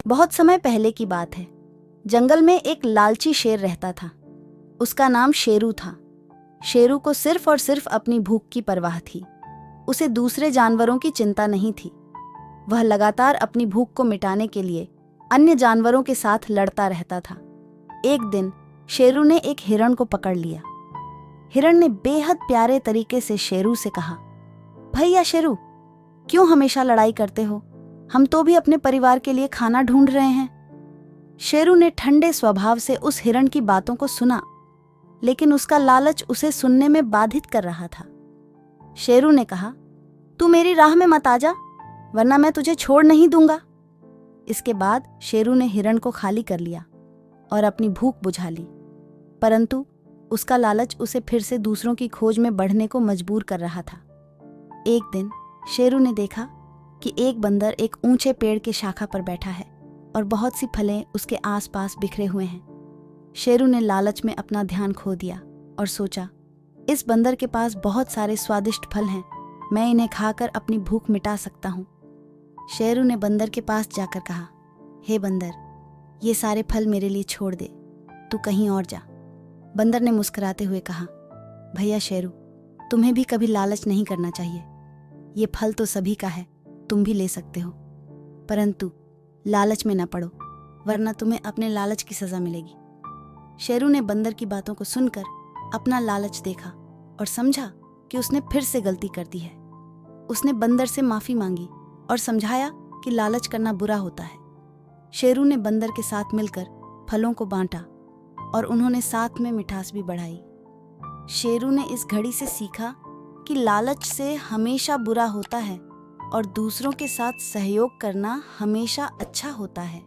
बहुत समय पहले की बात है। जंगल में एक लालची शेर रहता था। उसका नाम शेरू था। शेरू को सिर्फ और सिर्फ अपनी भूख की परवाह थी। उसे दूसरे जानवरों की चिंता नहीं थी। वह लगातार अपनी भूख को मिटाने के लिए अन्य जानवरों के साथ लड़ता रहता था। एक दिन शेरू ने एक हिरण को पकड़ लिया। हिरण ने बेहद प्यारे तरीके से शेरू से कहा, भैया शेरू, क्यों हमेशा लड़ाई करते हो? हम तो भी अपने परिवार के लिए खाना ढूंढ रहे हैं। शेरू ने ठंडे स्वभाव से उस हिरण की बातों को सुना, लेकिन उसका लालच उसे सुनने में बाधित कर रहा था। शेरू ने कहा, तू मेरी राह में मत आ जा, वरना मैं तुझे छोड़ नहीं दूंगा। इसके बाद शेरू ने हिरण को खाली कर लिया और अपनी भूख बुझा ली, परंतु उसका लालच उसे फिर से दूसरों की खोज में बढ़ने को मजबूर कर रहा था। एक दिन शेरू ने देखा कि एक बंदर एक ऊंचे पेड़ के शाखा पर बैठा है और बहुत सी फलें उसके आसपास बिखरे हुए हैं। शेरू ने लालच में अपना ध्यान खो दिया और सोचा, इस बंदर के पास बहुत सारे स्वादिष्ट फल हैं, मैं इन्हें खाकर अपनी भूख मिटा सकता हूँ। शेरू ने बंदर के पास जाकर कहा, हे बंदर, ये सारे फल मेरे लिए छोड़ दे, तू कहीं और जा। बंदर ने मुस्कुराते हुए कहा, भैया शेरू, तुम्हें भी कभी लालच नहीं करना चाहिए। ये फल तो सभी का है, तुम भी ले सकते हो, परंतु लालच में न पड़ो, वरना तुम्हें अपने लालच की सजा मिलेगी। शेरू ने बंदर की बातों को सुनकर अपना लालच देखा और समझा कि उसने फिर से गलती कर दी है। उसने बंदर से माफी मांगी और समझाया कि लालच करना बुरा होता है। शेरू ने बंदर के साथ मिलकर फलों को बांटा और उन्होंने साथ में मिठास भी बढ़ाई। शेरू ने इस घड़ी से सीखा कि लालच से हमेशा बुरा होता है और दूसरों के साथ सहयोग करना हमेशा अच्छा होता है।